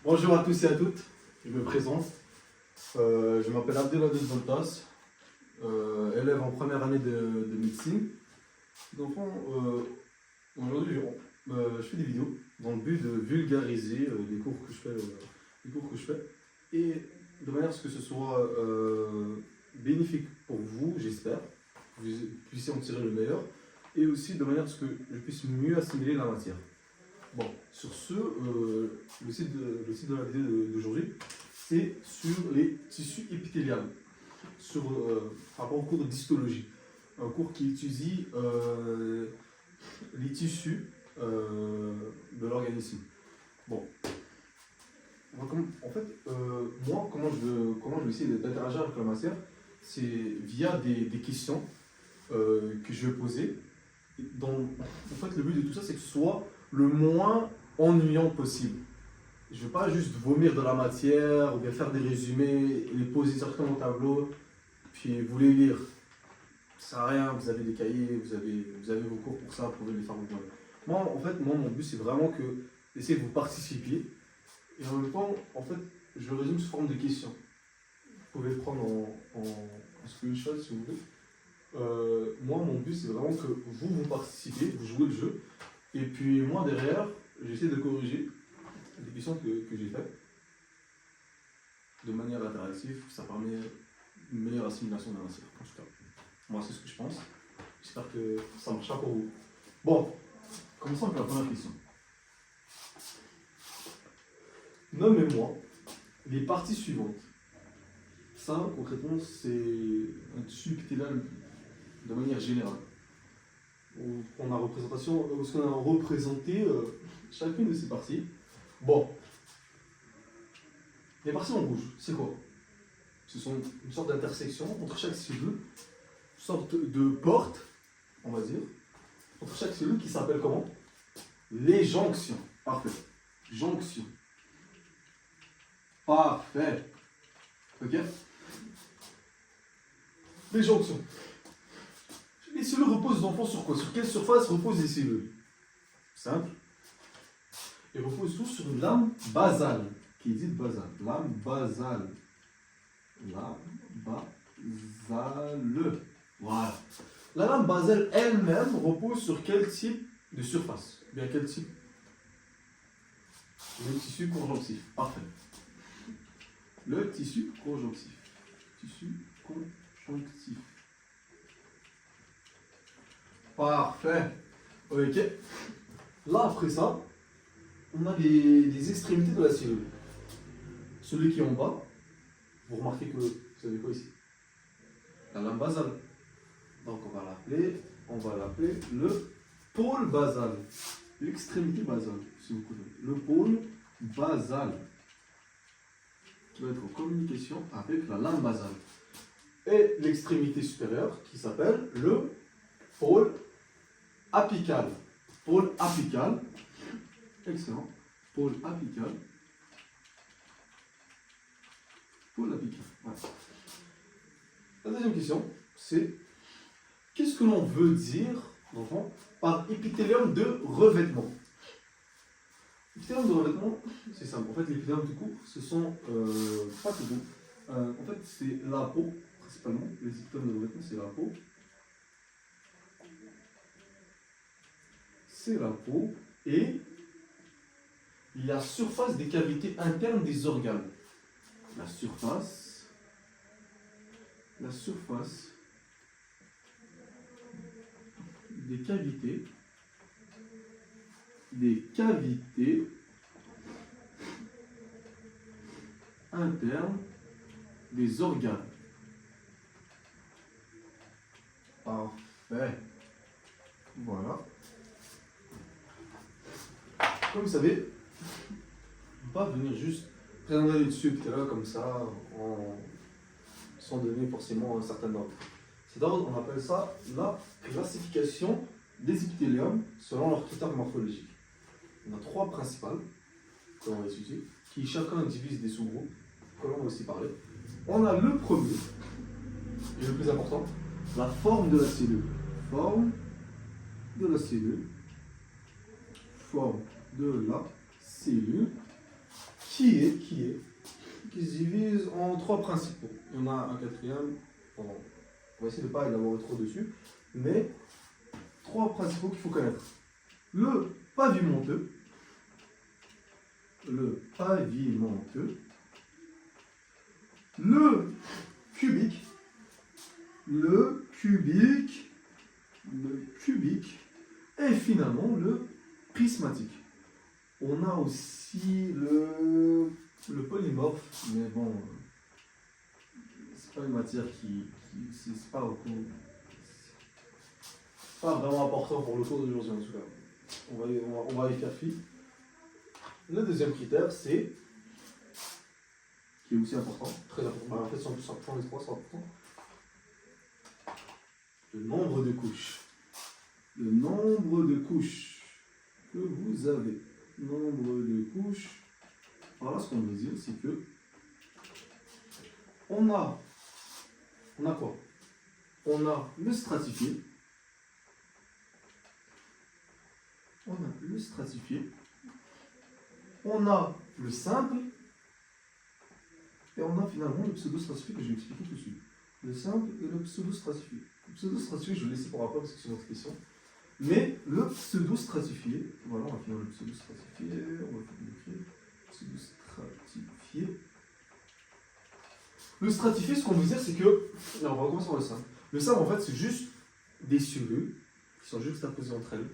Bonjour à tous et à toutes, je me présente. Je m'appelle Abdelaziz Bontas, élève en première année de médecine. Donc, aujourd'hui, je fais des vidéos dans le but de vulgariser les cours que je fais, et de manière à ce que ce soit bénéfique pour vous, j'espère, que vous puissiez en tirer le meilleur, et aussi de manière à ce que je puisse mieux assimiler la matière. Bon, sur ce, le site de la vidéo d'aujourd'hui, c'est sur les tissus épithéliales, par rapport au cours d'histologie, un cours qui étudie les tissus de l'organisme. Bon, en fait, moi, comment je vais essayer d'interagir avec la matière, c'est via des questions que je vais poser. En fait, le but de tout ça, c'est que ce soit le moins ennuyant possible. Je ne veux pas juste vomir de la matière ou bien faire des résumés, les poser directement au tableau, puis vous les lire. Ça sert à rien, vous avez des cahiers, vous avez vos cours pour ça, vous pouvez les faire vous-même. Moi, mon but, c'est vraiment d'essayer que vous participiez. Et en même temps, en fait, je le résume sous forme de questions. Vous pouvez le prendre en screenshot si vous voulez. Moi, mon but, c'est vraiment que vous participiez, vous jouez le jeu. Et puis moi, derrière, j'essaie de corriger les questions que j'ai faites de manière interactive. Ça permet une meilleure assimilation de la matière. En tout cas, moi, c'est ce que je pense. J'espère que ça marchera pour vous. Bon, commençons avec la première question. Nommez-moi les parties suivantes. Ça, concrètement, c'est un tissu épithélial de manière générale. On a représenté chacune de ces parties. Bon, les parties en rouge, c'est quoi? Ce sont une sorte d'intersection entre chaque cellule, une sorte de porte, on va dire, entre chaque cellule qui s'appelle comment? Les jonctions. Parfait. Jonction. Parfait. Ok? Les jonctions. Les cellules reposent dans le fond sur quoi? Sur quelle surface reposent les cellules? Simple. Ils reposent tous sur une lame basale. Qui est dite basale. Lame basale. Lame basale. Voilà. La lame basale elle-même repose sur quel type de surface? Bien quel type? Le tissu conjonctif. Parfait. Le tissu conjonctif. Tissu conjonctif. Parfait. Ok. Là, après ça, on a les extrémités de la cellule. Celui qui est en bas, vous remarquez que, vous savez quoi ici? La lame basale. Donc on va l'appeler le pôle basal. L'extrémité basale, si vous voulez. Le pôle basal. Qui va être en communication avec la lame basale. Et l'extrémité supérieure qui s'appelle le pôle apical. Pôle apical. Excellent. Pôle apical. Pôle apical. Ouais. La deuxième question, c'est qu'est-ce que l'on veut dire par épithélium de revêtement? L'épithélium de revêtement, c'est simple. En fait, l'épithélium tout court, ce sont pas tout court. En fait, c'est la peau, principalement. Les épithéliums de revêtement, c'est la peau. C'est la peau et la surface des cavités internes des organes. La surface des cavités internes des organes. Parfait. Voilà. Comme vous savez, on ne peut pas venir juste présenter les tissus épithéliaux comme ça, sans donner forcément un certain ordre. Cet ordre, on appelle ça la classification des épithéliums selon leurs critères morphologiques. On a trois principales que l'on va étudier, qui chacun divise des sous-groupes, que l'on va aussi parler. On a le premier, et le plus important, la forme de la cellule. Forme de la cellule qui se divise en trois principaux. Il y en a un quatrième, bon, on va essayer de ne pas élaborer trop dessus, mais trois principaux qu'il faut connaître. Le pavimenteux, le cubique, le cubique, et finalement le prismatique. On a aussi le polymorphe, mais bon, c'est pas une matière c'est pas vraiment important pour le cours d'aujourd'hui en tout cas. On va y faire fi. Le deuxième critère, c'est, qui est aussi important, très important, en fait, sont les trois sont importants, le nombre de couches. Le nombre de couches que vous avez. Nombre de couches. Voilà ce qu'on veut dire, c'est que on a quoi? On a le stratifié. On a le stratifié. On a le simple. Et on a finalement le pseudo-stratifié que je vais expliquer tout de suite. Le simple et le pseudo-stratifié. Le pseudo-stratifié, je vais le laisser pour après parce que c'est une autre question. Mais le pseudo-stratifié, voilà, on va finir le pseudo-stratifié, on va écrire pseudo-stratifié. Le stratifié, ce qu'on veut dire, c'est que, alors on va commencer par le simple. Le simple, en fait, c'est juste des cellules qui sont juxtaposées entre elles.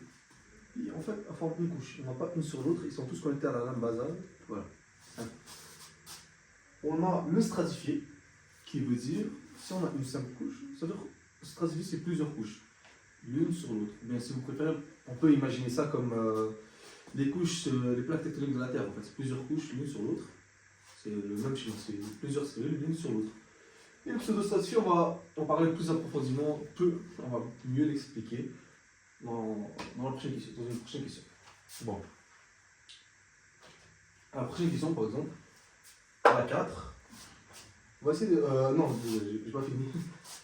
Et en fait, elles forment une couche. Il n'y en a pas une sur l'autre, ils sont tous connectés à la lame basale. Voilà. Simple. On a le stratifié, qui veut dire, si on a une simple couche, ça veut dire que le stratifié, c'est plusieurs couches. L'une sur l'autre. Bien, si vous préférez, on peut imaginer ça comme les couches, les plaques tectoniques de la Terre. En fait, c'est plusieurs couches l'une sur l'autre. C'est le même schéma, c'est plusieurs cellules l'une sur l'autre. Et le pseudostratifié, on va en parler plus approfondément, on va mieux l'expliquer dans une prochaine question. Bon. La prochaine question, par exemple, la 4. On va essayer de. Non, j'ai pas fini.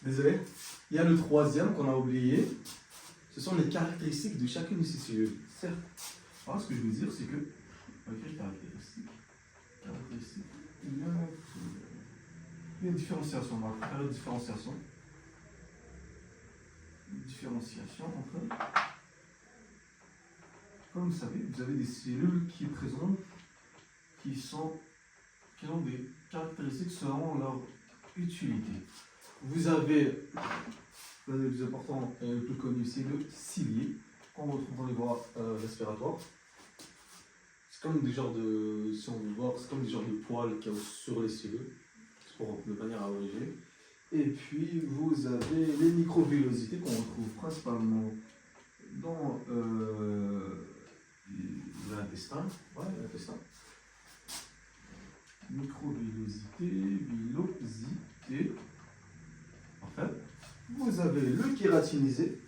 Désolé. Il y a le troisième qu'on a oublié. Ce sont les caractéristiques de chacune de ces cellules. Certes. Alors, ce que je veux dire, c'est que. On va écrire caractéristiques. Il y a une différenciation. On va faire une différenciation. Une différenciation entre. Comme vous savez, vous avez des cellules qui présentent, qui ont des caractéristiques selon leur utilité. Vous avez, l'un des plus importants et le plus connu, c'est le cilié, qu'on retrouve dans les voies respiratoires. C'est comme des genres de, si on veut voir, c'est comme des genres de poils qu'il y a sur les cellules, pour de manière abrégée. Et puis vous avez les microvillosités qu'on retrouve principalement dans l'intestin. Ouais, l'intestin. Microvillosité, villosité. En fait, vous avez le kératinisé.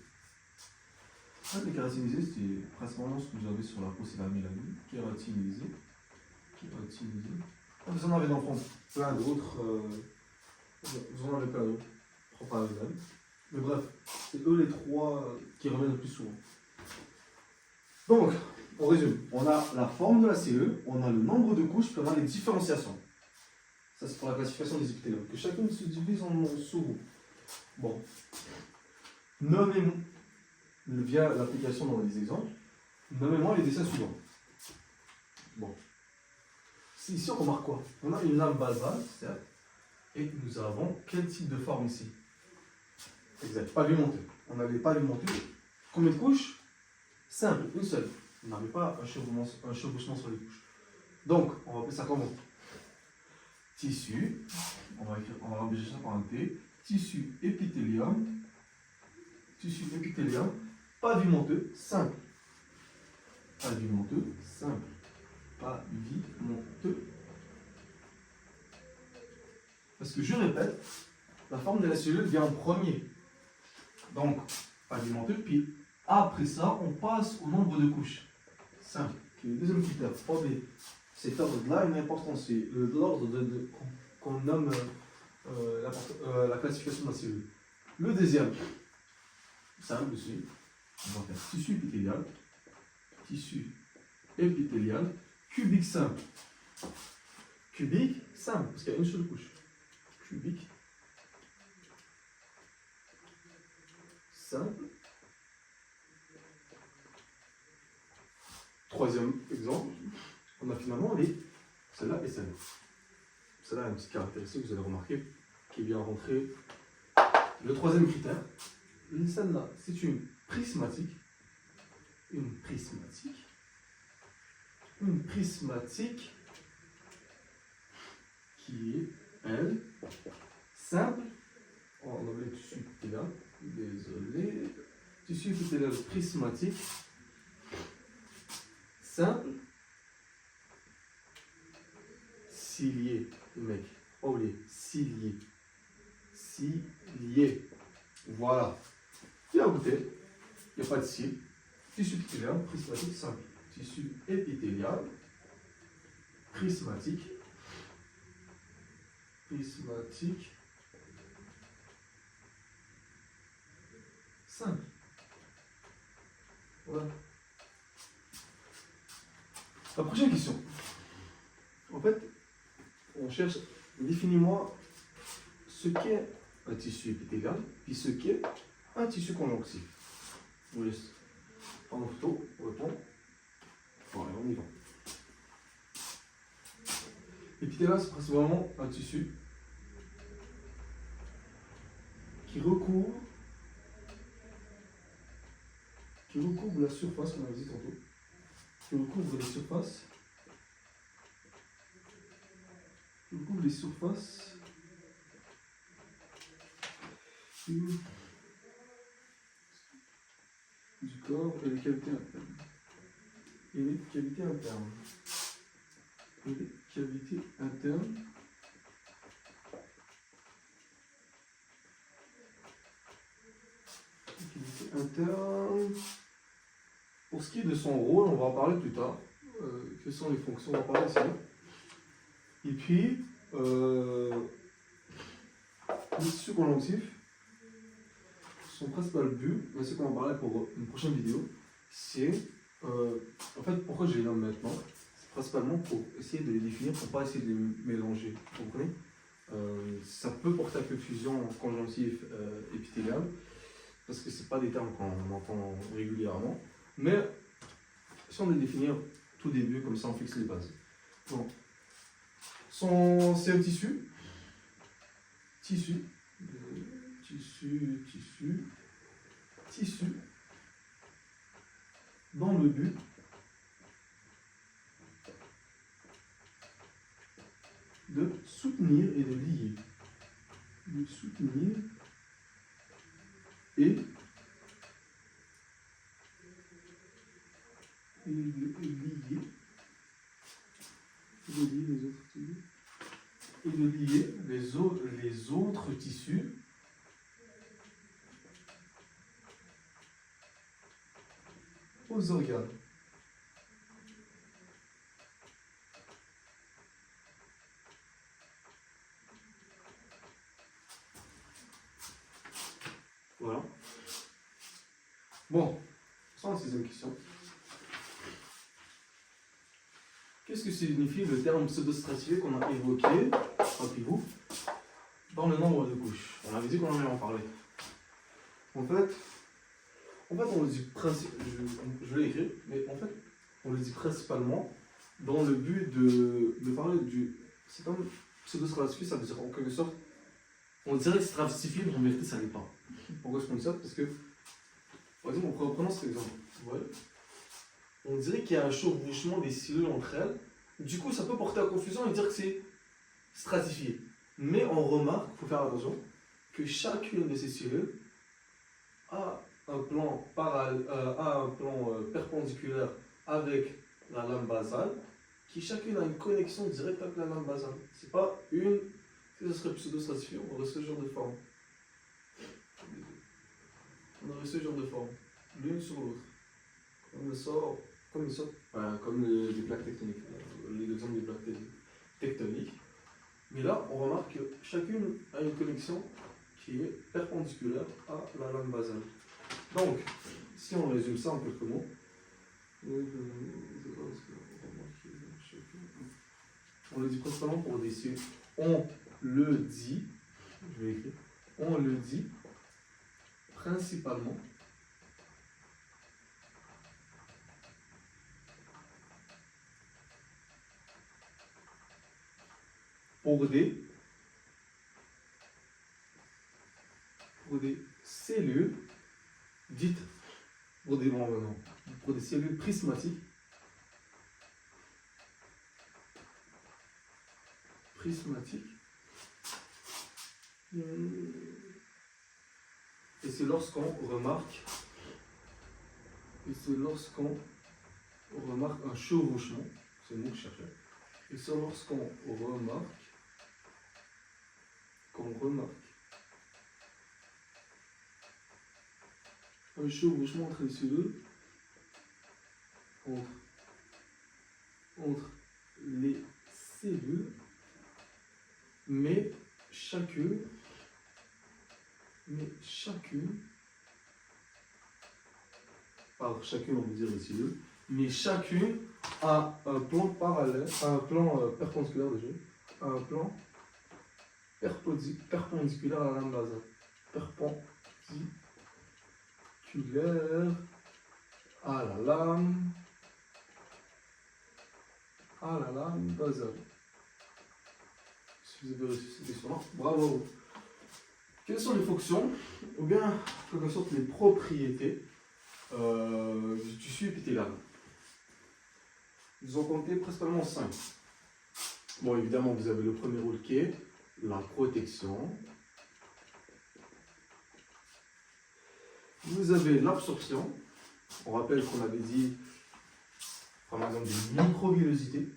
Le kératinisé, c'est principalement ce que vous avez sur la peau, c'est la mélanine. Kératinisé. Vous en avez dans le fond plein d'autres. Vous en avez plein d'autres. Propre à eux-mêmes. Mais bref, c'est eux les trois qui reviennent le plus souvent. Donc, on résume. On a la forme de la cellule, on a le nombre de couches, puis on a les différenciations. Ça, c'est pour la classification des épithéliums. Que chacune se divise en sous-groupes. Bon. Nommez-moi, via l'application dans les exemples, nommez-moi les dessins suivants. Bon. Ici, on remarque quoi? On a une lame basale, certes, et nous avons quel type de forme ici? Exact, pavimenteux. On avait pavimenteux. Combien de couches? Simple, une seule. On n'avait pas un chevauchement sur les couches. Donc, on va appeler ça comment? Tissu. On va abréger ça par un T. Tissu épithélium. Tissu épithélium. Pavimenteux, simple. Pavimenteux, simple. Pavimenteux. Parce que je répète, la forme de la cellule vient en premier. Donc, pavimenteux, puis après ça, on passe au nombre de couches. Simple. Le deuxième critère, cet ordre-là a une importance. C'est l'ordre qu'on nomme la classification de la cellule. Le deuxième, simple aussi. On va faire tissu épithélial. Tissu épithélial. Cubique simple. Cubique, simple, parce qu'il y a une seule couche. Cubique, simple. Troisième exemple, on a finalement celle-là et celle-là. Celle-là a une petite caractéristique, vous allez remarquer, qui vient rentrer. Le troisième critère, celle-là, c'est une prismatique. Une prismatique. Une prismatique qui est, elle, simple. Oh, on a le tissu épithélial. Désolé. Tissu épithélial prismatique. Simple. Cilié, mec. Oh, les cilié. Cilié. Voilà. Et à côté, il n'y a pas de cils. Tissu épithélial prismatique simple. Tissu épithélial prismatique. Prismatique simple. Voilà. La prochaine question. En fait, on cherche, définis-moi ce qu'est un tissu épithélial, puis ce qu'est un tissu conjonctif. Je vous laisse prendre en photo, répondre. Voilà, on y va. L'épithélial, c'est principalement un tissu qui recouvre la surface, comme on a dit tantôt, qui recouvre les surfaces, du corps et les cavités internes. Et les cavités internes. Et les cavités internes. Pour ce qui est de son rôle, on va en parler plus tard. Quelles sont les fonctions, on va en parler ici. Et puis, le tissu conjonctif, son principal but, c'est qu'on va en parler pour une prochaine vidéo, c'est, en fait, pourquoi je les nomme maintenant, c'est principalement pour essayer de les définir, pour ne pas essayer de les mélanger, vous comprenez? Ça peut porter à confusion conjonctif épithélial, parce que ce n'est pas des termes qu'on entend régulièrement, mais si on les définir tout début, comme ça on fixe les bases. Bon. C'est un tissu, dans le but de soutenir et de lier. De soutenir et de lier. Et de lier les autres tissus aux organes. Voilà. Bon, sans la sixième question. Qu'est-ce que signifie le terme pseudostratifié qu'on a évoqué, rappelez-vous, dans le nombre de couches? On avait dit qu'on allait en parler. En fait, on le dit je l'ai écrit, mais en fait, on le dit principalement dans le but de parler du. C'est comme pseudostratifié, ça veut dire en quelque sorte, on dirait stratifié, mais en vérité, ça n'est pas. Pourquoi je prends ça? Parce que, par exemple, prenons cet exemple. Vous voyez, on dirait qu'il y a un chevauchement des cellules entre elles. Du coup, ça peut porter à confusion et dire que c'est stratifié. Mais on remarque, il faut faire attention, que chacune de ces cellules a un plan, perpendiculaire avec la lame basale, qui chacune a une connexion directe avec la lame basale. C'est pas une. Si ça serait pseudo-stratifié, on aurait ce genre de forme. L'une sur l'autre. Comme les plaques tectoniques, l'exemple des plaques tectoniques. Mais là, on remarque que chacune a une connexion qui est perpendiculaire à la lame basale. Donc, si on résume ça en quelques mots, on On le dit principalement pour des cellules. On le dit, je vais écrire, on le dit principalement pour des cellules dites, pour des cellules prismatiques, et c'est lorsqu'on remarque un chevauchement, c'est le mot que je cherchais, et c'est lorsqu'on remarque un chevauchement entre les cellules, entre les cellules, mais chacune on veut dire les cellules, mais chacune a un plan parallèle, un plan perpendiculaire déjà, un plan perpendiculaire à la lame basale. Perpendiculaire à la lame basale. Si vous avez réussi cette question-là, bravo. Quelles sont les fonctions, ou bien, en quelque sorte, les propriétés du tissu épithélial? Ils ont compté principalement 5. Bon, évidemment, vous avez le premier rôle qui est la protection. Vous avez l'absorption. On rappelle qu'on avait dit, par exemple, des microvillosités.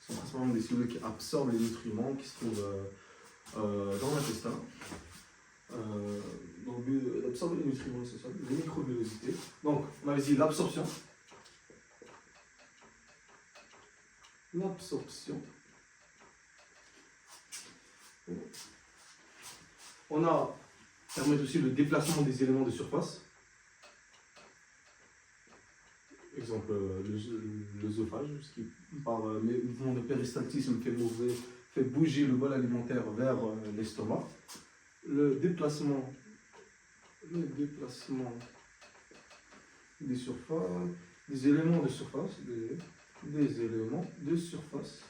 Ce sont principalement des cellules qui absorbent les nutriments qui se trouvent dans l'intestin. Donc, d'absorber les nutriments, c'est ça, les microvillosités. Donc, on avait dit l'absorption. On a permet aussi le déplacement des éléments de surface. Exemple, l'œsophage, ce qui par mouvement de péristaltisme fait bouger le bol alimentaire vers l'estomac. Le déplacement des surfaces, des éléments de surface, des éléments de surface.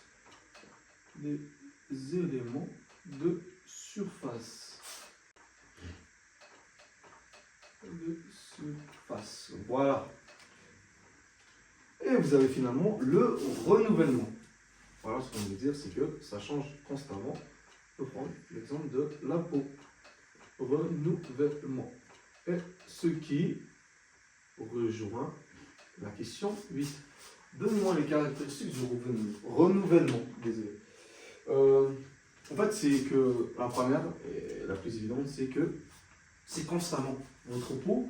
Voilà. Et vous avez finalement le renouvellement. Voilà, ce qu'on veut dire, c'est que ça change constamment. On peut prendre l'exemple de la peau. Renouvellement. Et ce qui rejoint la question 8. Donnez-moi les caractéristiques du renouvellement. Désolé. En fait, c'est que la première, et la plus évidente, c'est que c'est constamment. Votre peau,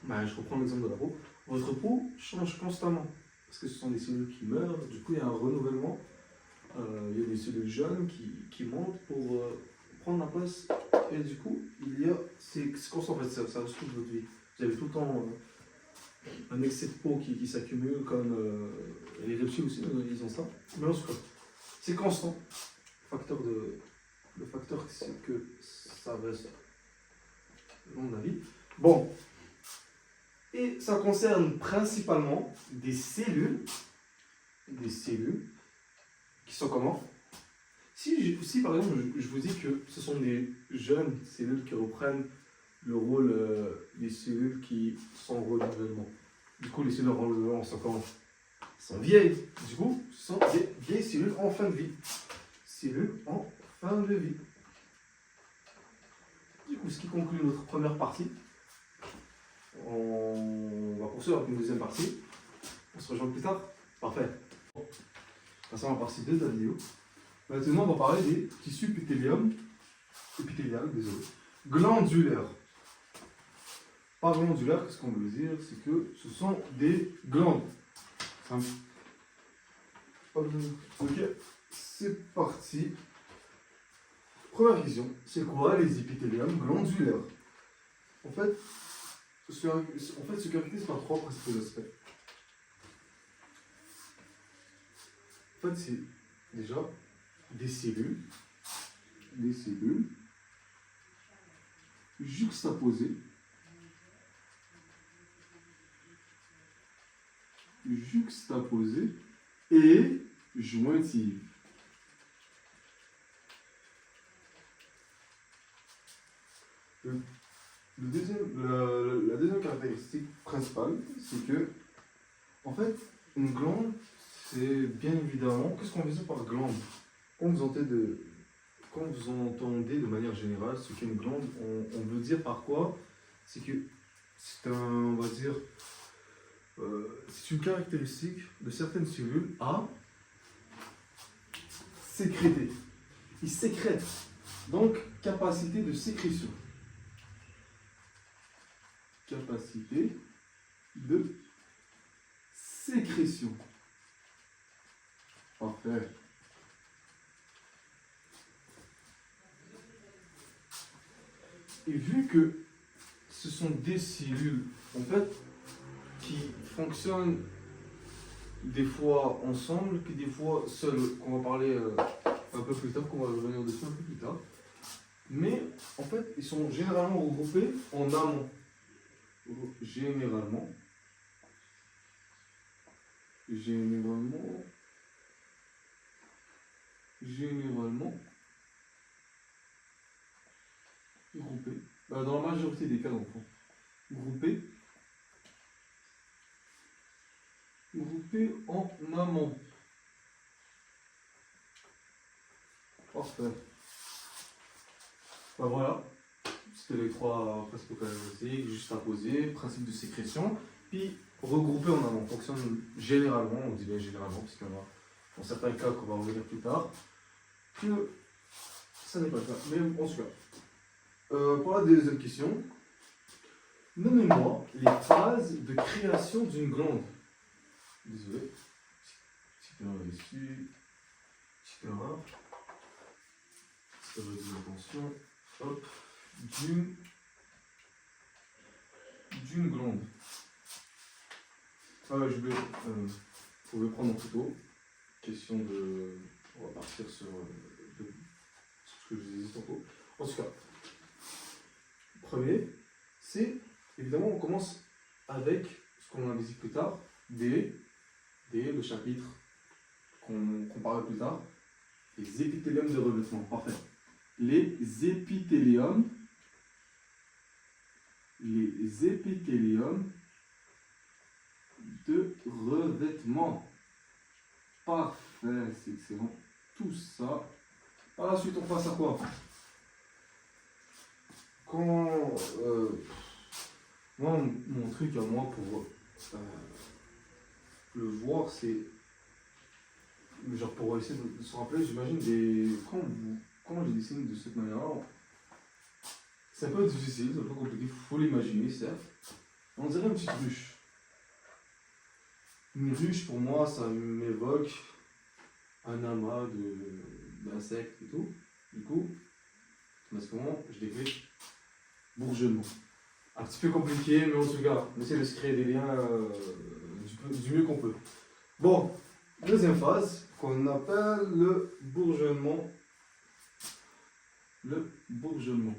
je reprends l'exemple de la peau, votre peau change constamment. Parce que ce sont des cellules qui meurent, du coup il y a un renouvellement. Il y a des cellules jeunes qui montent pour prendre la place. Et du coup, c'est constant en fait, ça reste toute votre vie. Vous avez tout le temps un excès de peau qui s'accumule, comme les reptiles aussi, ils ont ça. Mais en tout cas, c'est constant. Le facteur, c'est que ça reste long de la vie. Bon. Et ça concerne principalement des cellules qui sont comment? Si par exemple, je vous dis que ce sont des jeunes cellules qui reprennent le rôle des cellules qui sont en renouvellement. Du coup, les cellules en renouvellement sont comment? Sont vieilles. Du coup, ce sont des vieilles cellules en fin de vie. Du coup, ce qui conclut notre première partie. On va poursuivre avec une deuxième partie. On se rejoint plus tard. Parfait. Passons à la partie 2 de la vidéo. Maintenant, on va parler des tissus épithéliales, glandulaires. Par glandulaire, qu'est-ce qu'on veut dire? C'est que ce sont des glandes. Simple. Ok, c'est parti. Première question, c'est quoi les épithéliums glandulaires? En fait, se caractérise par trois principaux aspects. En fait, déjà des cellules juxtaposées, et jointives. La deuxième caractéristique principale, c'est que, en fait, une glande, c'est bien évidemment, qu'est-ce qu'on veut dire par glande? Quand vous entendez de manière générale ce qu'est une glande, on veut dire par quoi? C'est que c'est on va dire, c'est une caractéristique de certaines cellules à sécréter. Ils sécrètent. Donc, capacité de sécrétion. Capacité de sécrétion. Parfait. Et vu que ce sont des cellules, en fait, qui fonctionnent des fois ensemble, puis des fois seules, qu'on va parler un peu plus tard, qu'on va revenir dessus un peu plus tard. Mais en fait, ils sont généralement regroupés en amont. Généralement groupés. Dans la majorité des cas d'enfants. Groupés en amont. Parfait. Voilà. C'était les trois principaux caractéristiques, juste à poser, principe de sécrétion, puis regroupés en amont. Fonctionne généralement, on dit bien généralement, parce qu'il y en a dans certains cas qu'on va revenir plus tard, que ça n'est pas le cas. Mais en tout cas, pour la deuxième question, nommez-moi les phases de création d'une glande. Désolé. Petite erreur ici. Petite erreur. Ça va dire attention. Hop. D'une glande. Je vais. Vous pouvez prendre un photo. Question de. On va partir sur ce que je vous ai dit tantôt. En tout cas, premier, c'est évidemment on commence avec ce qu'on a dit plus tard, le chapitre qu'on parlera plus tard, les épithéliums de revêtement. Parfait. Les épithéliums de revêtement. Parfait, c'est excellent. Tout ça. Par la suite, on passe à quoi? Quand moi, mon truc à moi pour le voir, c'est genre pour essayer de se rappeler, j'imagine quand je dessine de cette manière-là, c'est un peu difficile, c'est un peu compliqué, il faut l'imaginer, certes. On dirait une petite ruche. Une ruche, pour moi, ça m'évoque un amas d'insectes et tout. Du coup, en ce moment, je décris bourgeonnement. Un petit peu compliqué, mais en tout cas, on essaie de se créer des liens du mieux qu'on peut. Bon, deuxième phase, qu'on appelle le bourgeonnement. Le bourgeonnement.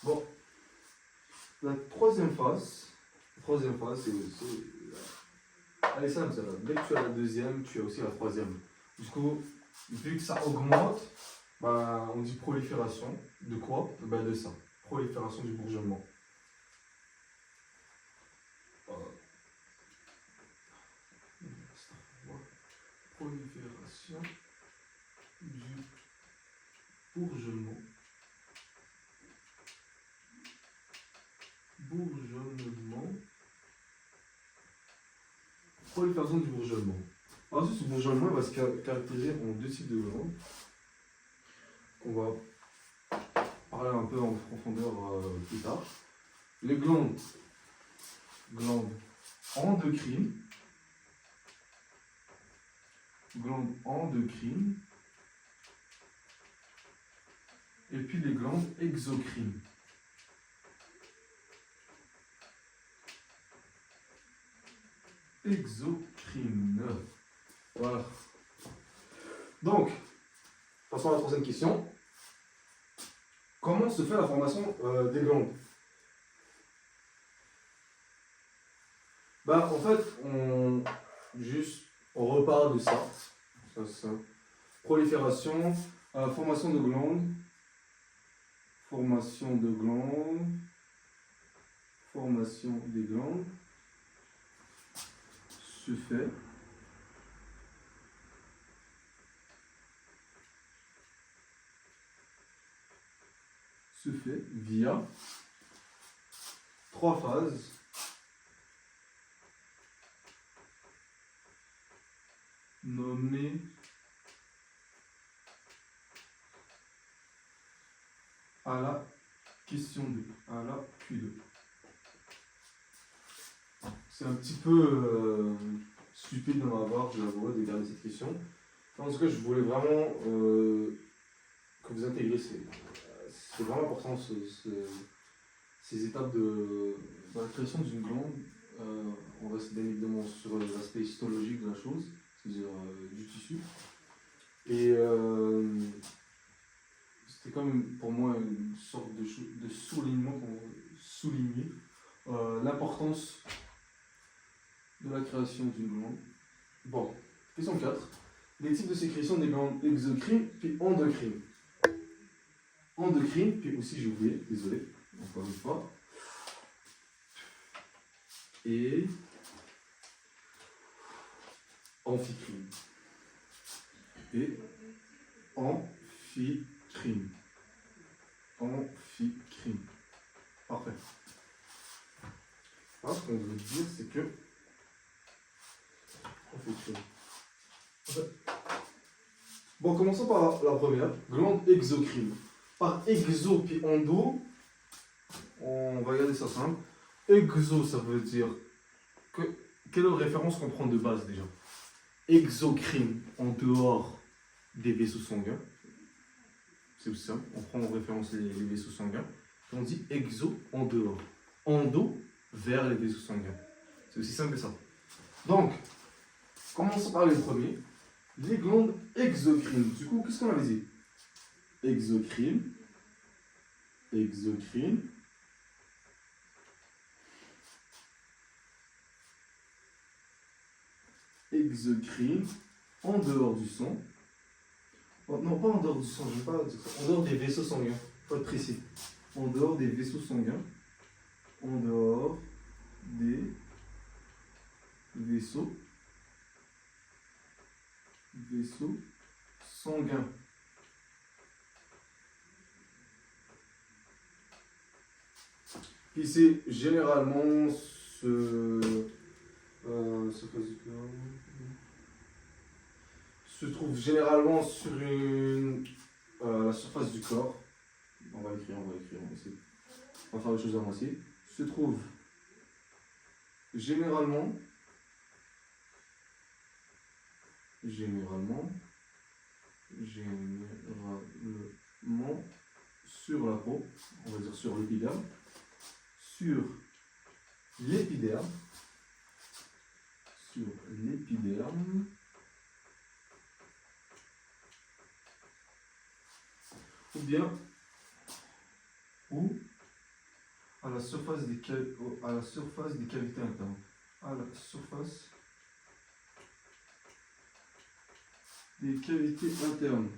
Bon, la troisième phase, c'est elle est simple, celle-là. Dès que tu as la deuxième, tu as aussi la troisième. Du coup, vu que ça augmente, on dit prolifération. De quoi? De ça. Prolifération du bourgeonnement. Prolifération du bourgeonnement. Prolifération du bourgeonnement. Ensuite, ce bourgeonnement va se caractériser en deux types de glandes. On va parler un peu en profondeur plus tard. Les glandes endocrines glandes endocrines, et puis les glandes exocrines. Exocrine. Voilà. Donc, passons à la troisième question. Comment se fait la formation des glandes? En fait, on repart de ça. Ça c'est ça. Prolifération, formation de glandes. Formation de glandes. Formation des glandes se fait via 3 phases nommées à la question 2, à la Q2. C'est un petit peu stupide de ma part, je l'avoue, de garder cette question. En tout cas, je voulais vraiment que vous intégriez. C'est vraiment important ces étapes de la création d'une glande. On reste bien évidemment sur l'aspect histologique de la chose, c'est-à-dire du tissu. Et c'était quand même pour moi une sorte de soulignement pour souligner l'importance de la création d'une glande. Bon, question 4. Les types de sécrétion des glandes exocrines puis endocrines. Endocrine, puis aussi j'ai oublié, désolé, encore une fois. Et amphicrine. Et amphicrine. Amphicrine. Parfait. Alors, ce qu'on veut dire, c'est que amphicrine. Bon, commençons par la première, glande exocrine. Par exo puis endo, on va regarder ça simple. Exo, ça veut dire que quelle référence qu'on prend de base déjà? Exocrine, en dehors des vaisseaux sanguins. C'est aussi simple, on prend en référence les vaisseaux sanguins. Et on dit exo, en dehors. Endo, vers les vaisseaux sanguins. C'est aussi simple que ça. Donc, commençons par les premiers. Les glandes exocrines. Du coup, qu'est-ce qu'on avait dit? Exocrine. Exocrine. Exocrine. En dehors du sang. Oh, non, pas en dehors du sang, je ne vais pas dire ça. En dehors des vaisseaux sanguins. Il faut être précis. En dehors des vaisseaux sanguins. En dehors des vaisseaux sanguins. Puis c'est généralement se trouve généralement sur la surface du corps. On va écrire, on va essayer. On va faire les choses à moitié. Se trouve généralement sur la peau, on va dire sur l'épiderme, ou à la surface des cavités internes. À la surface des cavités internes.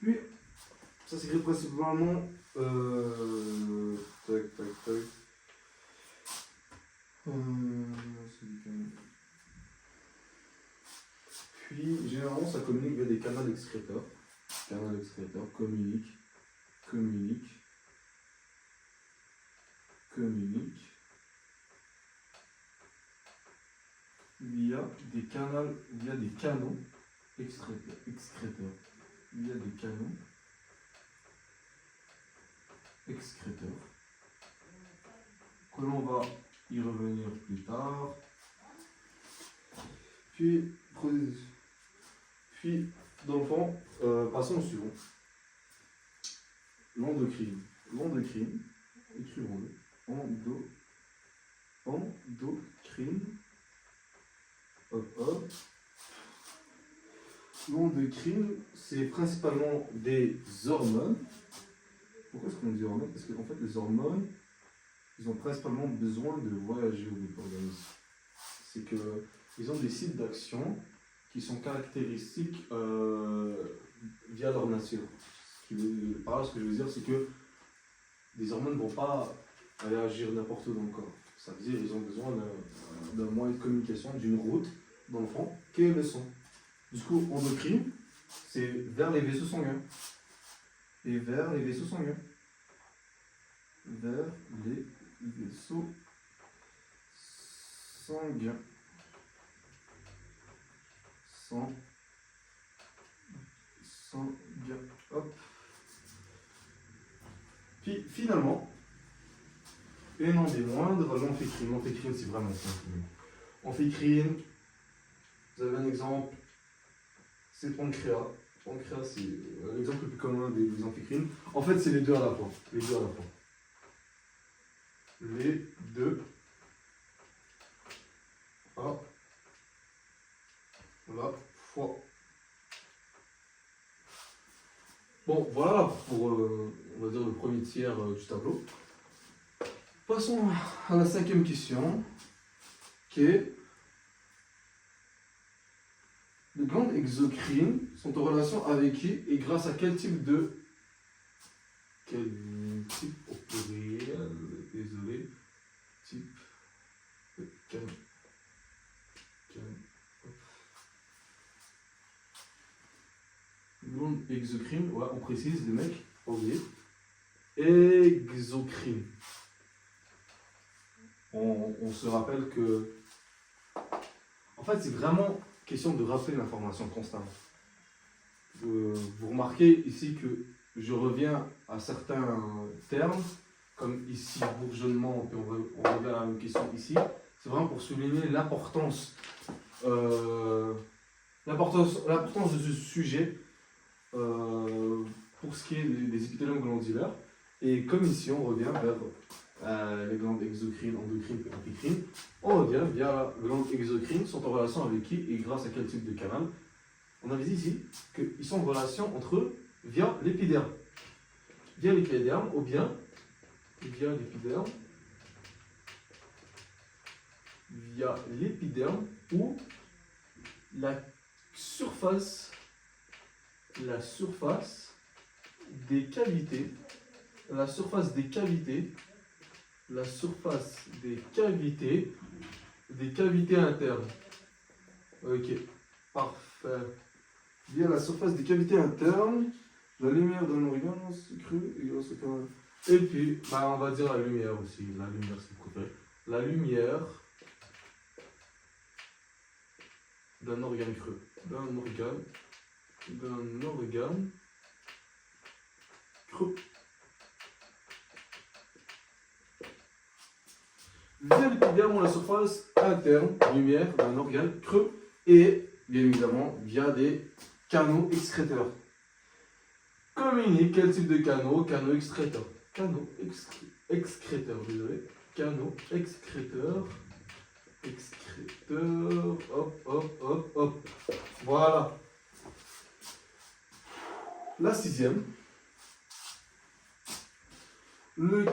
Puis, ça s'écrit principalement puis, généralement, ça communique via des canaux excréteurs. Communique via des canaux excréteurs. excréteurs, que l'on va y revenir plus tard. Puis, dans le fond, passons au suivant. L'endocrine. L'endocrine, écrivons-le. Endocrine. Hop, hop. L'endocrine, c'est principalement des hormones. Pourquoi est-ce qu'on dit hormones? Parce qu'en fait, les hormones, ils ont principalement besoin de voyager au niveau de l'organisme. C'est qu'ils ont des sites d'action qui sont caractéristiques via leur nature. Par là, ce que je veux dire, c'est que les hormones ne vont pas aller agir n'importe où dans le corps. Ça veut dire qu'ils ont besoin d'un moyen de communication, d'une route, dans le fond, qui est le sang. Du coup, endocrine, c'est vers les vaisseaux sanguins. Et vers les vaisseaux sanguins. Vers les vaisseaux sanguins. Sanguin. Hop. Puis finalement, et non des moindres, l'amphicrine. L'amphicrine, c'est vraiment simple. Amphicrine, vous avez un exemple, c'est pancréas. Pancréas, c'est l'exemple le plus commun des amphicrines. En fait, c'est les deux à la fois. Les deux à la fois. Les deux à la fois. Bon, voilà pour, on va dire, le premier tiers du tableau. Passons à la cinquième question, qui est les glandes exocrines sont en relation avec qui et grâce à quel type de... Quel type au pluriel, désolé, type de glande exocrine, ouais, on précise, les mecs, oubliez. Exocrine. On se rappelle que... En fait, c'est vraiment question de rappeler l'information constamment. Vous remarquez ici que je reviens à certains termes, comme ici, bourgeonnement, puis on revient à une question ici. C'est vraiment pour souligner l'importance de ce sujet pour ce qui est des épithéliums glandulaires. Et comme ici, on revient vers les glandes exocrines, endocrines et amphicrines, on revient via les glandes exocrines sont en relation avec qui et grâce à quel type de canal. On avait dit ici qu'ils sont en relation entre eux via l'épiderme. Via l'épiderme ou bien via l'épiderme ou la surface des cavités internes. Ok, parfait. Via la surface des cavités internes, la lumière d'un organe cru et grâce au canal. Et puis, on va dire la lumière aussi. La lumière, c'est vous préférez. La lumière d'un organe creux. D'un organe creux. Via l'épiderme ou la surface interne, lumière d'un organe creux et bien évidemment via des canaux excréteurs. Communique quel type de canaux? Canaux excréteurs. Excréteurs, désolé. Canaux excréteurs. Hop. Voilà. La sixième. Le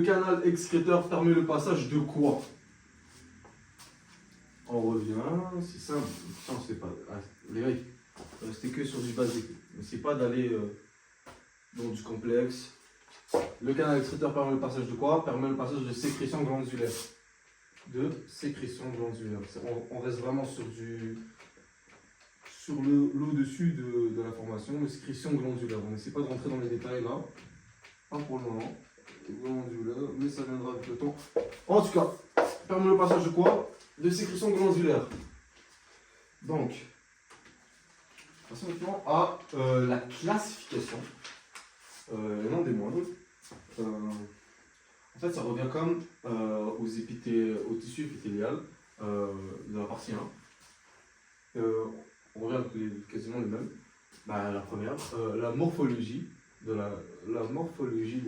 canal excréteur permet le passage de quoi? On revient, c'est simple. Ça, on sait pas. Les mecs, restez que sur du basique. N'essayez pas d'aller dans du complexe. Le canal excréteur permet le passage de quoi? Permet le passage de sécrétion glandulaire. On reste vraiment sur l'au-dessus de l'information, de sécrétion glandulaire. On n'essaie pas de rentrer dans les détails là. Pas pour le moment. Glandulaire, mais ça viendra avec le temps. En tout cas, permet le passage de quoi? De sécrétion glandulaire. Donc, passons maintenant à la classification moindre. En fait, ça revient comme au tissu épithélial de la partie 1. On revient avec quasiment les mêmes. La première, la morphologie la morphologie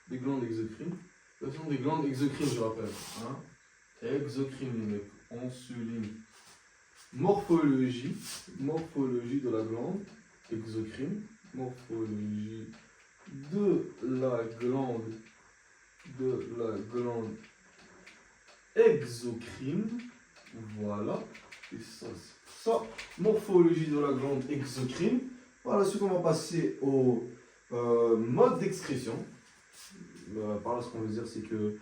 des glandes exocrines. Ce sont des glandes exocrines, je rappelle. Hein. Exocrines, les mecs. On souligne. Morphologie de la glande exocrine. Morphologie de la glande exocrine. Voilà. Et ça, c'est ça. Morphologie de la glande exocrine. Par la suite, on va passer au mode d'excrétion. Par là, ce qu'on veut dire, c'est que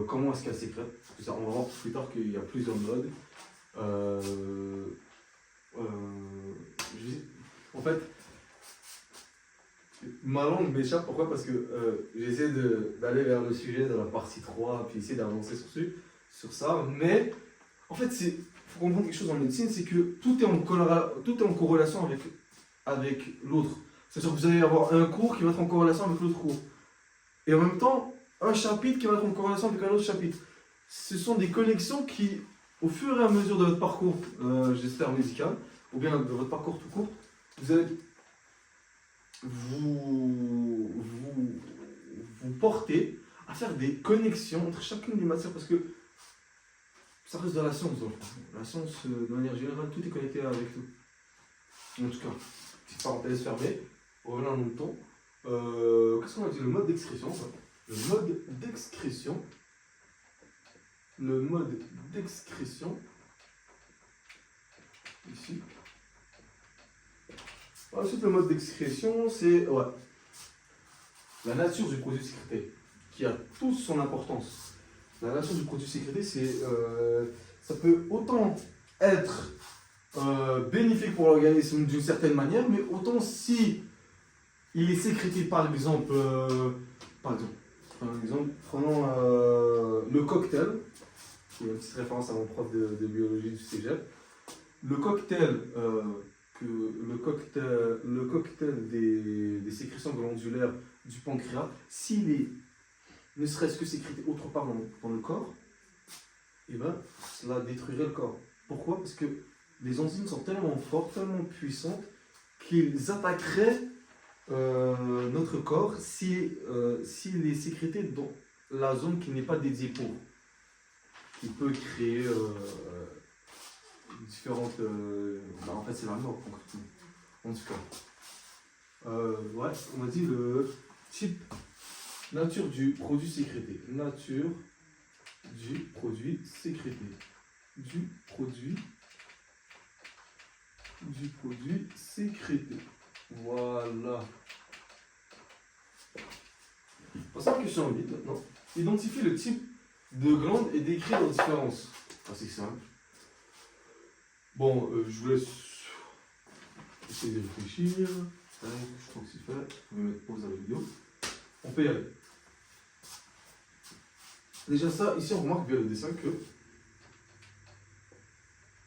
comment est-ce qu'elle sécrète. Parce que ça, on va voir plus tard qu'il y a plusieurs modes. En fait, ma langue m'échappe. Pourquoi? Parce que j'essaie d'aller vers le sujet de la partie 3, puis essayer d'avancer sur ça. Mais en fait, il faut comprendre quelque chose en médecine, c'est que tout est en corrélation avec l'autre. C'est-à-dire que vous allez avoir un cours qui va être en corrélation avec l'autre cours. Et en même temps, un chapitre qui va être en corrélation avec un autre chapitre. Ce sont des connexions qui, au fur et à mesure de votre parcours, j'espère médical, ou bien de votre parcours tout court, vous allez vous porter à faire des connexions entre chacune des matières, parce que ça reste de la science. Donc. La science, de manière générale, tout est connecté avec tout. En tout cas, petite parenthèse fermée, revenons à nos moutons. Qu'est-ce qu'on a dit? Le mode d'excrétion. Le mode d'excrétion. Ici. Ensuite, le mode d'excrétion, c'est la nature du produit sécrété, qui a toute son importance. La nature du produit sécrété, ça peut autant être bénéfique pour l'organisme d'une certaine manière, mais autant si il est sécrété, par exemple, prenons le cocktail, qui est une petite référence à mon prof de biologie du cégep. Le cocktail des sécrétions glandulaires du pancréas, s'il est ne serait-ce que sécrété autre part dans le corps, et ben, cela détruirait le corps. Pourquoi? Parce que les enzymes sont tellement fortes, tellement puissantes, qu'ils attaqueraient notre corps s'il est sécrété dans la zone qui n'est pas dédiée pour, qui peut créer différentes... en fait, c'est la mort, concrètement. En tout cas. On a dit le type, nature du produit sécrété. Nature du produit sécrété. Du produit sécrété. Voilà. Passons à la question 8 maintenant. Identifie le type de glande et décrit leurs différences. C'est simple. Bon, je vous laisse essayer de réfléchir. Je crois que c'est fait. Vous pouvez mettre pause à la vidéo. On peut y aller. Déjà ça, ici on remarque via le dessin que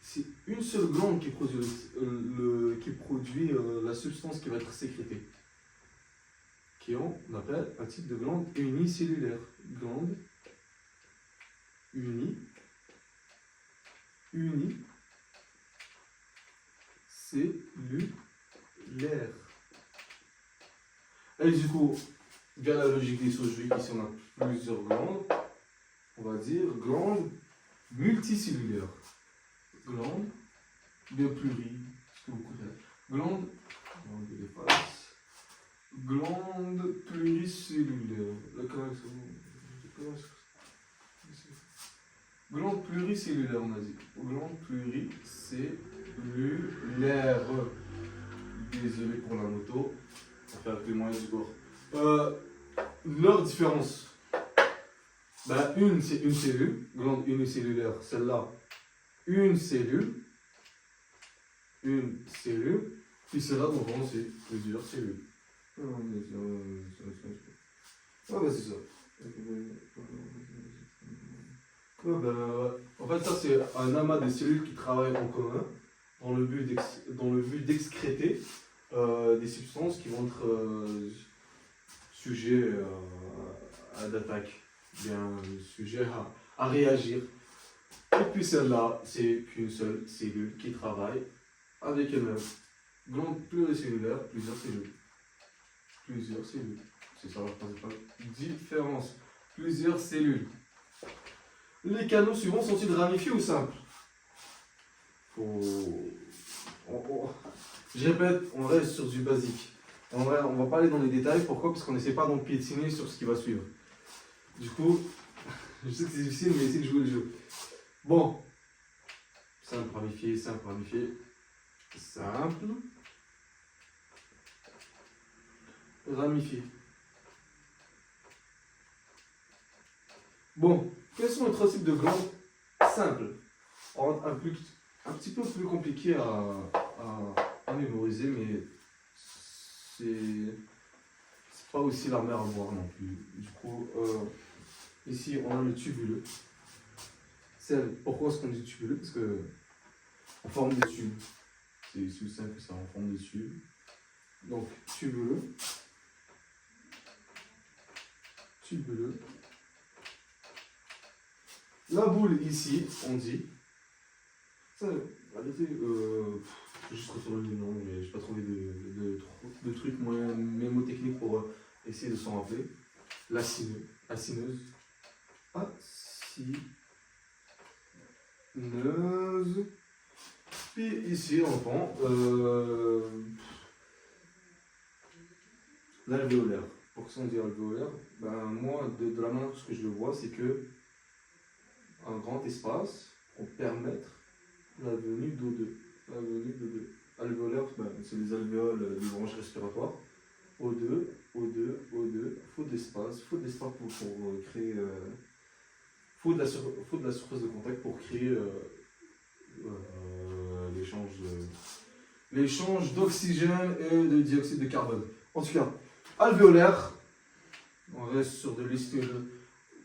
c'est une seule glande qui produit, la substance qui va être sécrétée, qui on appelle un type de glande unicellulaire. Glande unicellulaire. Et du coup, via la logique des choses, ici on a plusieurs glandes. On va dire glande multicellulaire. Glande bien pluri, ce que vous connaissez. Glande pluricellulaire. Glande pluricellulaire, on a dit. Glande pluricellulaire. Désolé pour la moto. On va faire avec les moyens du bord. Leur différence. Une, c'est une cellule, glande unicellulaire, celle-là, une cellule, puis celle-là, donc c'est plusieurs cellules. C'est ça. En fait, ça, c'est un amas de cellules qui travaillent en commun dans le but d'excréter des substances qui vont être sujet d'attaque, bien sujet à réagir. Et puis celle-là, c'est qu'une seule cellule qui travaille avec elle-même. Glande pluricellulaire, plusieurs cellules. Plusieurs cellules. C'est ça la principale différence. Plusieurs cellules. Les canaux suivants sont-ils ramifiés ou simples? Je répète, on reste sur du basique. On va pas aller dans les détails. Pourquoi? Parce qu'on n'essaie pas donc piétiner sur ce qui va suivre. Du coup, je sais que c'est difficile, mais essayez de jouer le jeu. Bon. Simple, ramifié, simple, ramifié. Simple. Ramifié. Bon, quels sont les trois types de glandes simples? Un petit peu plus compliqué à mémoriser, mais c'est pas aussi la mer à boire non plus. Du coup, ici on a le tubuleux. Pourquoi est-ce qu'on dit tubuleux? Parce que en forme de tube. C'est aussi simple que ça, en forme de tube. Donc tubuleux. Tubuleux. La boule ici, on dit. Ça, juste retourner le nom, mais je n'ai pas trouvé de trucs moyens mémotechniques pour essayer de s'en rappeler. L'acineuse. Acineuse. Puis ici, on prend l'alvéolaire. Pour ça on dit alvéolaire, ben moi, de la manière que je le vois, c'est que un grand espace pour permettre la venue d'O2. La venue d'O2. Alvéolaire, ben, c'est les alvéoles des branches respiratoires. O2, O2, O2. Faute d'espace pour créer. Faut de la surface de contact pour créer l'échange d'oxygène et de dioxyde de carbone. En tout cas, alvéolaire, on reste sur de l'histologie.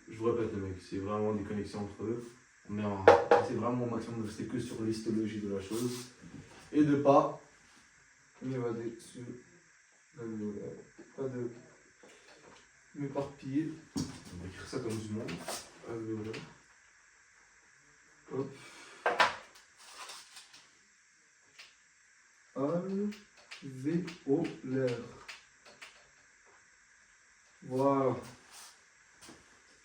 Je vous répète, les mecs, c'est vraiment des connexions entre eux. Mais c'est vraiment au maximum de rester que sur l'histologie de la chose et de pas m'évader sur l'alvéolaire. Pas de m'éparpiller. On va écrire ça comme du monde. Alvéolaire. Hop. Alvéolaire. Voilà.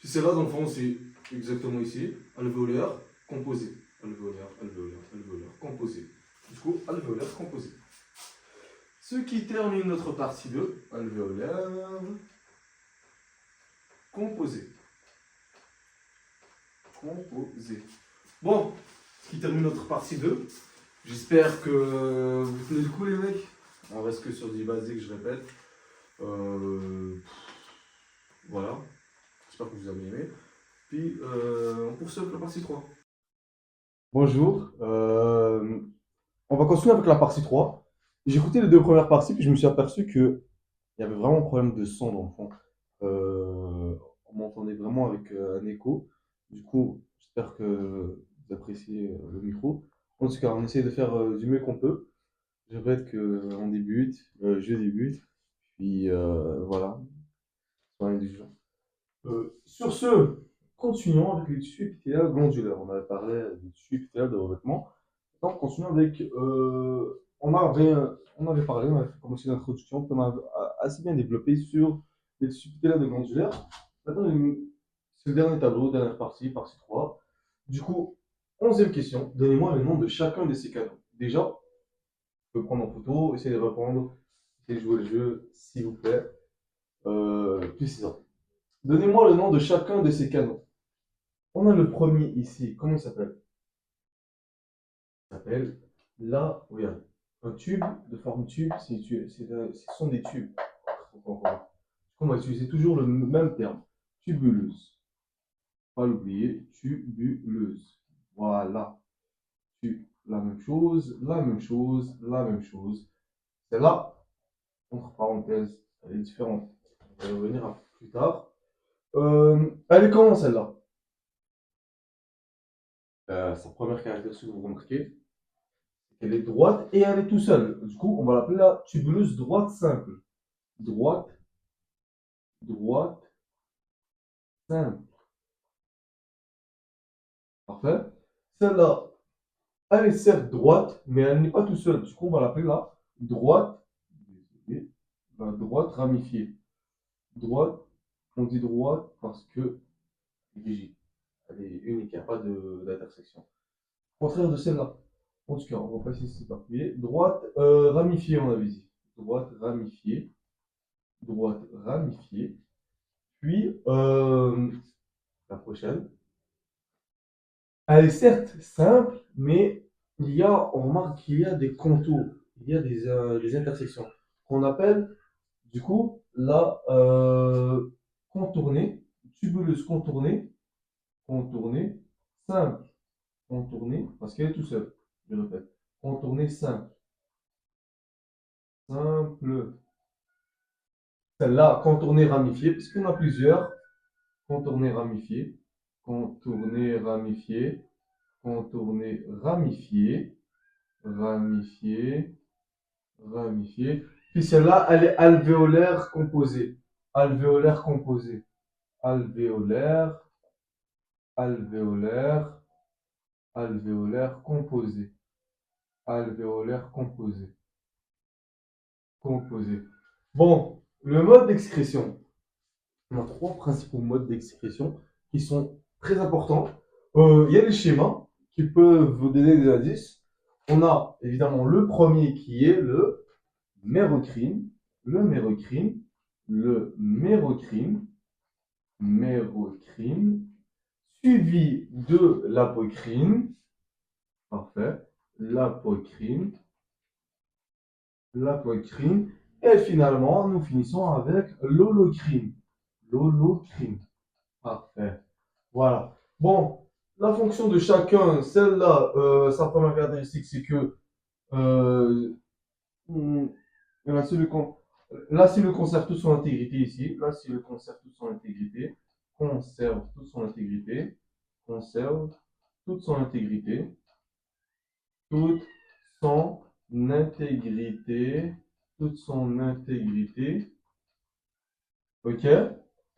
Si c'est là, dans le fond, c'est exactement ici. Alvéolaire, composé. Alvéolaire, alvéolaire, alvéolaire, composé. Du coup, alvéolaire, composé. Ce qui termine notre partie 2, alvéolaire, composé. Composé. Bon, ce qui termine notre partie 2. J'espère que vous tenez le coup, les mecs. On reste que sur du basique, je répète. Voilà. J'espère que vous avez aimé. Puis, on poursuit avec la partie 3. Bonjour. On va continuer avec la partie 3. J'ai écouté les deux premières parties, puis je me suis aperçu qu'il y avait vraiment un problème de son dans le fond. On m'entendait vraiment avec un écho. Du coup, j'espère que vous appréciez le micro. En tout cas, on essaie de faire du mieux qu'on peut. Je répète qu'on débute, je débute, puis voilà, soyez indulgents. Sur ce, continuons avec les tissus épithéliales glandulaires. On avait parlé des tissus épithéliales de revêtement. Maintenant, continuons avec. On avait parlé, on avait fait comme aussi une introduction, puis on a assez bien développé sur les tissus épithéliales de glandulaires. Maintenant, c'est le dernier tableau, dernière partie, partie 3. Du coup, 11e question. Donnez-moi le nom de chacun de ces canaux. Déjà, vous pouvez prendre en photo, essayer de répondre, essayer de jouer le jeu, s'il vous plaît. Puis c'est ça. Donnez-moi le nom de chacun de ces canaux. On a le premier ici. Comment il s'appelle? Il s'appelle là. Regarde. Un tube de forme tube, ce sont des tubes. On va utiliser toujours le même terme. Tubuleuse. Pas l'oublier. Tubuleuse. Voilà. La même chose, la même chose, la même chose. Celle-là, entre parenthèses, elle est différente. On va y revenir plus tard. Elle est comment celle-là? Sa première caractéristique, vous remarquez, c'est qu'elle est droite et elle est tout seule. Du coup, on va l'appeler la tubuleuse droite simple. Droite droite, simple. Parfait. Celle-là, elle est certes droite, mais elle n'est pas tout seule. Du coup, on va l'appeler la droite, désolé, la droite ramifiée. Droite, on dit droite parce que rigide. Elle est unique, il n'y a pas d'intersection. Contraire de celle-là. En tout cas, on va pas essayer de s'éparpiller. Droite ramifiée, on avait dit. Droite ramifiée. Droite ramifiée. Puis, la prochaine. Elle est certes simple, mais on remarque qu'il y a des contours, il y a des intersections qu'on appelle du coup la contournée, tubuleuse contournée, contournée simple, contournée parce qu'elle est tout seule. Je répète, contournée simple, simple. Celle-là, contournée ramifiée, parce qu'on a plusieurs contournée ramifiée, contournée ramifiée, contournée ramifiée, ramifiée, ramifiée. Puis celle-là, elle est alvéolaire composée. Alvéolaire composée. Alvéolaire, alvéolaire, alvéolaire composée. Alvéolaire composée. Composée. Bon, le mode d'excrétion. On a trois principaux modes d'excrétion qui sont très importants. Il y a les schémas qui peuvent vous donner des indices. On a évidemment le premier qui est le mérocrine, le mérocrine, le mérocrine, mérocrine, suivi de l'apocrine, parfait, l'apocrine, l'apocrine, et finalement nous finissons avec l'holocrine, l'holocrine, parfait. Voilà. Bon, la fonction de chacun, celle-là, sa première caractéristique, c'est que euh, la cellule, la cellule conserve toute son intégrité ici. La cellule conserve toute son intégrité. Conserve toute son intégrité. Conserve toute son intégrité. Toute son intégrité. Toute son intégrité. Ok.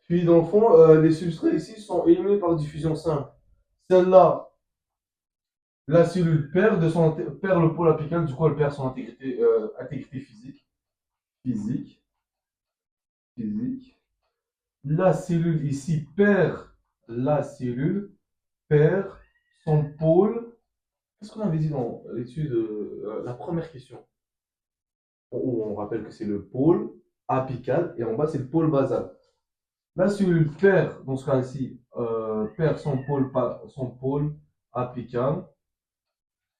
Puis dans le fond, les substraits ici sont éliminés par diffusion simple. Celle-là, la cellule perd le pôle apical, du coup elle perd son intégrité physique. Physique. Physique. La cellule ici la cellule perd son pôle. Qu'est-ce qu'on avait dit dans l'étude, la première question? On rappelle que c'est le pôle apical et en bas c'est le pôle basal. La cellule perd, dans ce cas-ci, perd son pôle apical,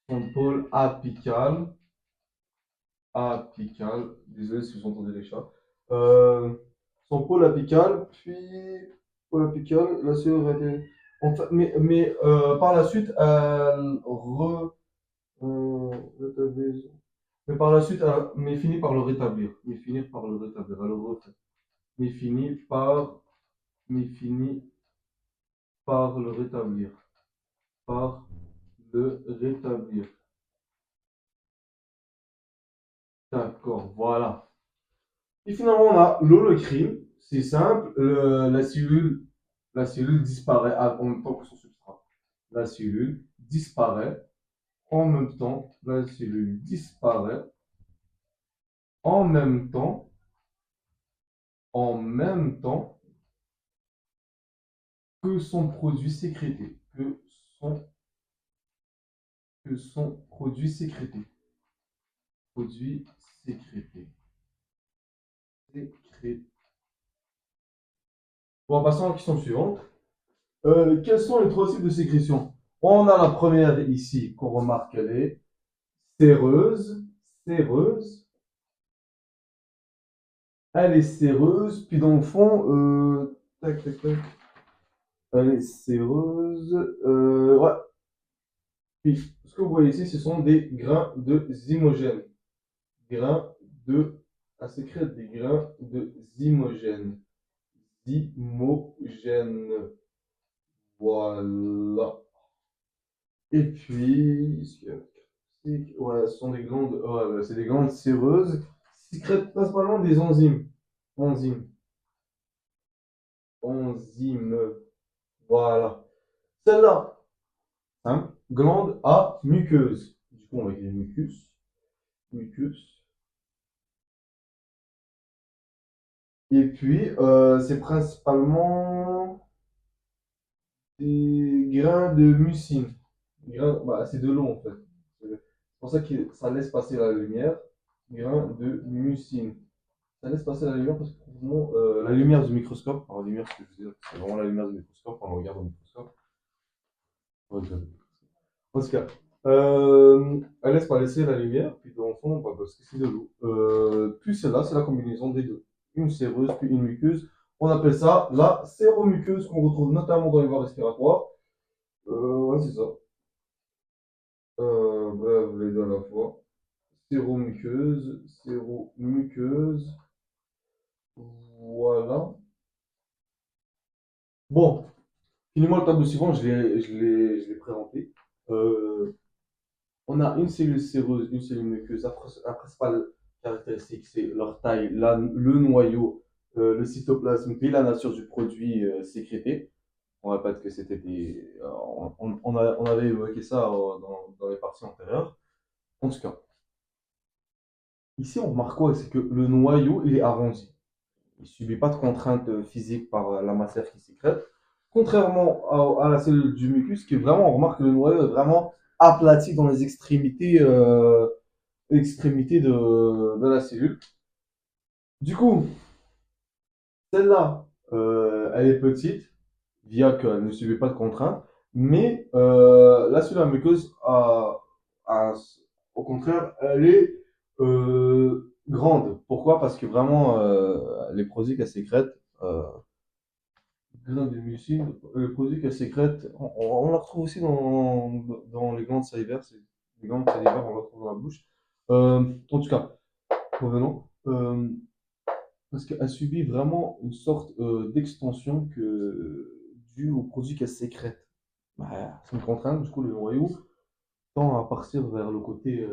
son pôle apical, apical, désolé si vous entendez les chats, Euh, son pôle apical, puis pôle apical, la cellule mais par la suite, rétablit- mais par la suite, mais finit par le rétablir, mais finir par le rétablir, elle le refait, mais finit par, mais finit par le rétablir, par le rétablir. D'accord, voilà. Et finalement, on a l'holocrine. C'est simple, la cellule disparaît en même temps que son substrat. La cellule disparaît en même temps. La cellule disparaît en même temps, en même temps que son produit sécrété. Son, que son produit sécrété. Produit sécrété. Sécrété. Bon, passons à la question suivante. Quels sont les trois types de sécrétion? On a la première ici qu'on remarque, elle est séreuse, séreuse. Elle est séreuse, puis dans le fond, tac, tac, tac. Elle est séreuse. Ouais. Puis, ce que vous voyez ici, ce sont des grains de zymogène. Grains de. Elle sécrète des grains de zymogène. Zymogène. Voilà. Et puis, ouais, ce sont des glandes, ouais, c'est des glandes séreuses qui sécrètent principalement des enzymes. Enzymes. enzyme. Voilà. Celle-là, hein, glande à muqueuse. Du coup, on va écrire mucus. Mucus. Et puis, c'est principalement des grains de mucine. Bah, c'est de l'eau en fait. C'est pour ça que ça laisse passer la lumière. Grains de mucine. Ça laisse passer la lumière parce que vraiment, la lumière du microscope, alors la lumière, ce que je veux dire, c'est vraiment la lumière du microscope, quand on regarde au microscope. Ouais, en tout cas, elle laisse pas laisser la lumière, puis dans le fond, bah, parce que c'est de l'eau. Puis celle-là, c'est la combinaison des deux. Une séreuse, puis une muqueuse. On appelle ça la séromuqueuse qu'on retrouve notamment dans les voies respiratoires. Ouais, c'est ça. Bref, les deux à la fois. Séromuqueuse, séromuqueuse. Voilà. Bon, finis-moi le tableau suivant, je l'ai présenté. Euh, on a une cellule séreuse, une cellule muqueuse. La principale caractéristique, c'est leur taille, le noyau, le cytoplasme, puis la nature du produit sécrété. On répète que c'était des. On avait évoqué ça dans les parties antérieures. En tout cas, ici, on remarque quoi? C'est que le noyau, il est arrondi. Il ne subit pas de contraintes physiques par la matière qui sécrète. Contrairement à la cellule du mucus, qui est vraiment, on remarque que le noyau est vraiment aplati dans les extrémités de la cellule. Du coup, celle-là, elle est petite, via qu'elle ne subit pas de contraintes, mais la cellule muqueuse, a- au contraire, elle est grande. Pourquoi? Parce que vraiment, les produits qu'elle sécrète, grains de mucine, le produit qu'elle sécrète, on la retrouve aussi dans les glandes salivaires. Les glandes salivaires, on la retrouve dans la bouche. En tout cas, revenons. Parce qu'elle subit vraiment une sorte d'extension due au produit qu'elle sécrète. Bah, c'est une contrainte, du coup, le noyau tend à partir vers le côté,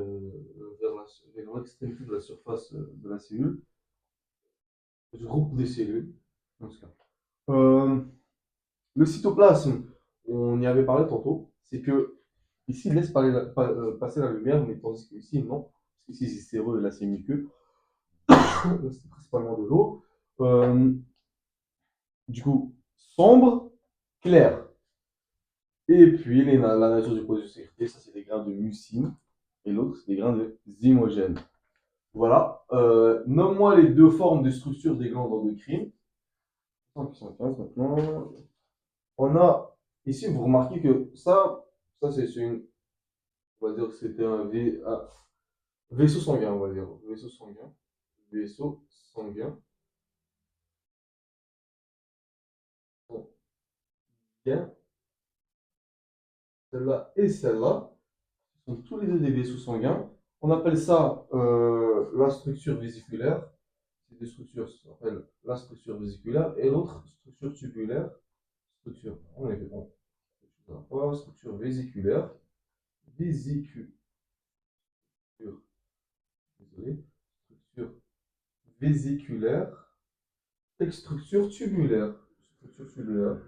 vers l'extrémité de la surface de la cellule, du groupe des cellules, en tout cas. Euh, Le cytoplasme, on y avait parlé tantôt, c'est que ici, il laisse passer la lumière, mais tandis que ici, non. Parce qu'ici, c'est séreux et là, c'est muqueux. C'est principalement de l'eau. Euh, du coup, sombre, clair. Et puis, la nature du produit de sécurité, ça, c'est des grains de mucine. Et l'autre, c'est des grains de zymogène. Voilà. Nomme-moi les deux formes de structure des glandes endocrines. 115 maintenant. On a, ici, vous remarquez que ça c'est une. On va dire que c'était un vaisseau sanguin, on va dire. Vaisseau sanguin. Vaisseau sanguin. Bien. Celle-là et celle-là sont tous les deux des vaisseaux sanguins. On appelle ça la structure vésiculaire. C'est des structures, ça s'appelle la structure vésiculaire. Et l'autre, structure tubulaire. Structure, on est bon. Structure vésiculaire. Vésiculaire. Désolé. Structure vésiculaire. Et structure tubulaire. Structure tubulaire.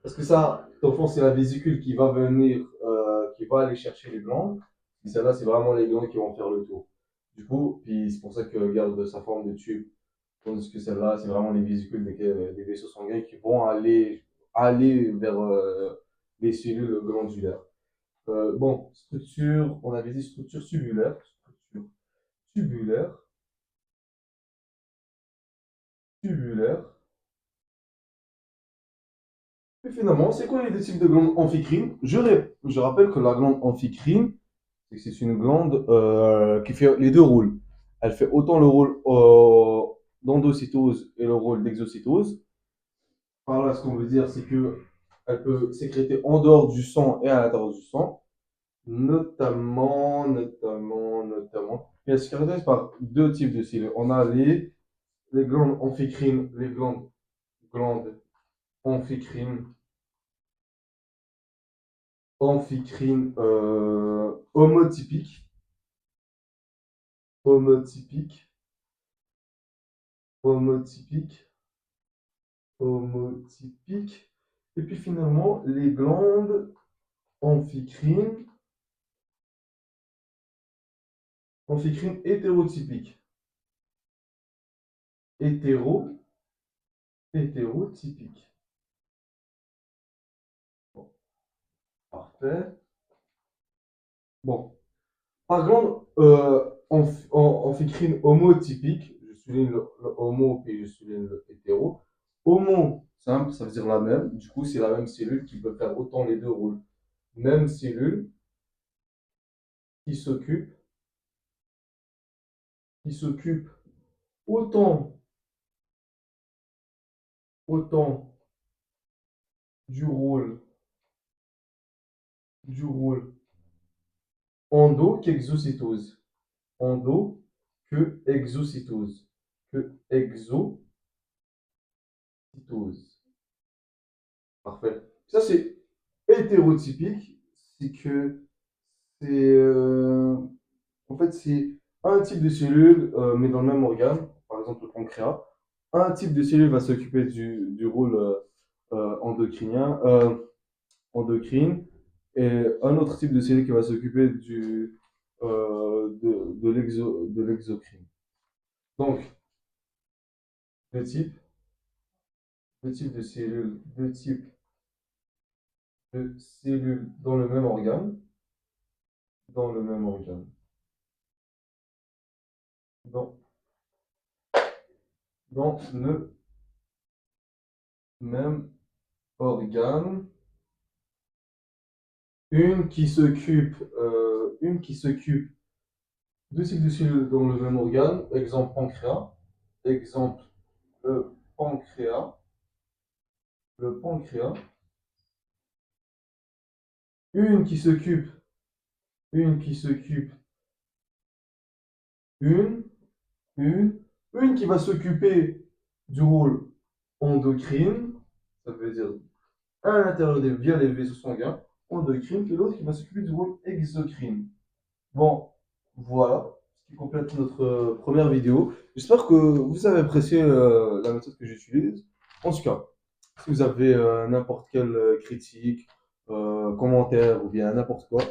Parce que ça, au fond, c'est la vésicule qui va venir, qui va aller chercher les glandes. Et celle-là, c'est vraiment les glandes qui vont faire le tour. Du coup, puis c'est pour ça qu'elle garde sa forme de tube. Tandis que celle-là, c'est vraiment les vésicules des vaisseaux sanguins qui vont aller vers les cellules glandulaires. Bon, structure, on avait dit structure tubulaire. Structure tubulaire. Tubulaire. Et finalement, c'est quoi les deux types de glandes amphicrines? Je rappelle que la glande amphicrine, c'est une glande qui fait les deux rôles. Elle fait autant le rôle d'endocytose et le rôle d'exocytose. Par là, ce qu'on veut dire, c'est que elle peut sécréter en dehors du sang et à l'intérieur du sang, notamment. Et elle se caractérise par deux types de cellules. On a les glandes amphicrines, les glandes amphicrines, homotypiques, homotypiques, homotypiques. homotypiques. Et puis finalement, les glandes amphicrines, hétérotypiques. Hétérotypiques. Bon, parfait. Bon. Par contre, amphicrine homotypique, je souligne le homo et je souligne le hétéro. Homo, simple, ça veut dire la même. Du coup, c'est la même cellule qui peut faire autant les deux rôles. Même cellule qui s'occupe autant, autant du rôle endo qu'exocytose. Endo que exocytose. Que exocytose. Parfait. Ça, c'est hétérotypique. C'est que c'est en fait c'est un type de cellule, mais dans le même organe, par exemple le pancréas. Un type de cellule va s'occuper du rôle endocrinien, endocrine, et un autre type de cellule qui va s'occuper de l'exocrine. Donc, deux types, deux types de cellules dans le même organe, dans le même organe, dans, dans le même organe, une qui s'occupe deux types de cellules dans le même organe, exemple pancréas, exemple le pancréas, le pancréas, une qui s'occupe, une qui s'occupe, une, une, une qui va s'occuper du rôle endocrine, ça veut dire à l'intérieur via les vaisseaux sanguins, endocrine, et l'autre qui va s'occuper du rôle exocrine. Bon, voilà, ce qui complète notre première vidéo. J'espère que vous avez apprécié la méthode que j'utilise. En tout cas, si vous avez n'importe quelle critique, commentaire ou bien n'importe quoi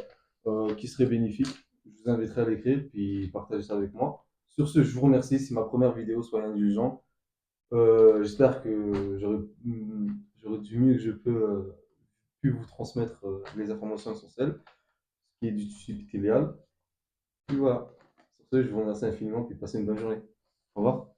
qui serait bénéfique, je vous inviterai à l'écrire puis partager ça avec moi. Sur ce, je vous remercie. C'est ma première vidéo, soyez indulgents. J'espère que j'aurais du mieux que je peux pu vous transmettre les informations essentielles, ce qui est du tube épithélial. Puis voilà. Sur ce, je vous remercie infiniment et passez une bonne journée. Au revoir.